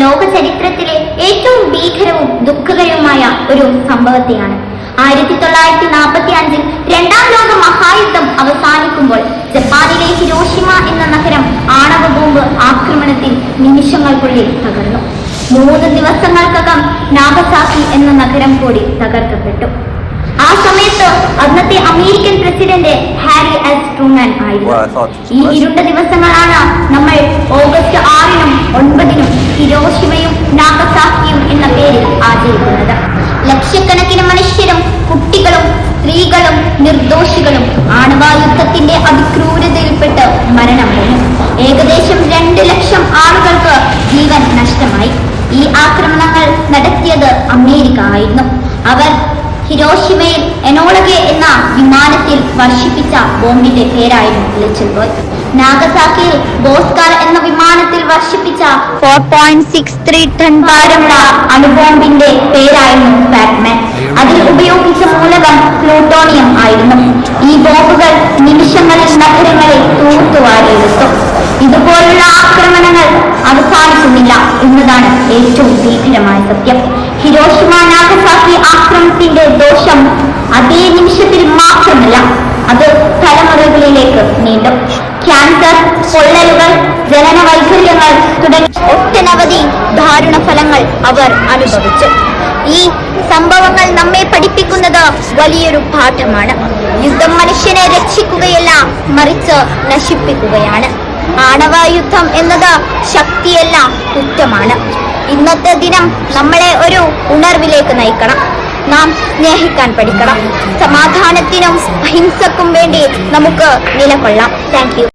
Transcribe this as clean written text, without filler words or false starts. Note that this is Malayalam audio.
ലോക ചരിത്രത്തിലെ ഏറ്റവും ഭീകരവും ദുഃഖകരവുമായ ഒരു സംഭവത്തെയാണ്. 1945 രണ്ടാം ലോക മഹായുദ്ധം അവസാനിക്കുമ്പോൾ ജപ്പാനിലെ ഹിരോഷിമ എന്ന നഗരം ആണവ ബോംബ് ആക്രമണത്തിൽ നിമിഷങ്ങൾക്കുള്ളിൽ തകർന്നു. 3 ദിവസങ്ങൾക്കകം നാഗസാക്കി എന്ന നഗരം കൂടി തകർക്കപ്പെട്ടു. ആ സമയത്ത് അന്നത്തെ American president Harry S Truman ആയിരുന്നു. ഈ ഇരുണ്ട ദിവസങ്ങളാണ് നമ്മൾ ഓഗസ്റ്റ് 6-നും 9-നും ഹിരോഷിമയും നാഗസാക്കിയും എന്ന പേരിൽ ആചരിക്കുന്നത്. ലക്ഷക്കണക്കിന് മനുഷ്യരും കുട്ടികളും സ്ത്രീകളും നിർദോഷികളും ആണവായുദ്ധത്തിന്റെ അതിക്രൂരതയിൽപ്പെട്ട് മരണമടഞ്ഞു. ഏകദേശം 2 ലക്ഷം ആളുകൾക്ക് ജീവൻ നഷ്ടമായി. ഈ ആക്രമണങ്ങൾ നടത്തിയത് അമേരിക്ക ആയിരുന്നു. അവർ ഹിരോഷിമയിൽ എനോളഗെ എന്ന വിമാനത്തിൽ വർഷിപ്പിച്ച ബോംബിന്റെ പേരായിരുന്നു ലിറ്റിൽ ബോയ്. നാഗസാക്കിയിൽ ബോസ്കാർ എന്ന വിമാനത്തിൽ വർഷിപ്പിച്ച 4.63 ടൺ ഭാരമുള്ള അണുബോംബിന്റെ പേരായിരുന്നു ഫാറ്റ്മാൻ. അതിൽ ഉപയോഗിച്ച മൂലകം പ്ലൂട്ടോണിയം ആയിരുന്നു. ഈ ബോംബുകൾ നിമിഷങ്ങളിൽ നഗരങ്ങളെ തൂത്തുവാരിയെടുത്തു. ഇതുപോലുള്ള ആക്രമണങ്ങൾ അവസാനിക്കുന്നില്ല എന്നതാണ് ഏറ്റവും ഭീകരമായ സത്യം. ഹിരോഷിമ നാഗസാക്കി ആക്രമണത്തിന്റെ ദോഷം അതേ നിമിഷത്തിൽ മാത്രമല്ല, അത് തലമുറകളിലേക്ക് നീണ്ടു. ക്യാൻസർ, പൊള്ളലുകൾ, ജനന വൈകല്യങ്ങൾ തുടങ്ങി ഒട്ടനവധി ദാരുണ ഫലങ്ങൾ അവർ അനുഭവിച്ചു. ഈ സംഭവങ്ങൾ നമ്മെ പഠിപ്പിക്കുന്നത് വലിയൊരു പാഠമാണ്. യുദ്ധം മനുഷ്യനെ രക്ഷിക്കുകയല്ല, മറിച്ച് നശിപ്പിക്കുകയാണ്. ആണവായുദ്ധം എന്നത് ശക്തിയല്ല, കുറ്റമാണ്. ഇന്നത്തെ ദിനം നമ്മളെ ഒരു ഉണർവിലേക്ക് നയിക്കണം. നാം സ്നേഹിക്കാൻ പഠിക്കണം. സമാധാനത്തിനും അഹിംസക്കും വേണ്ടി നമുക്ക് നിലകൊള്ളാം. Thank you.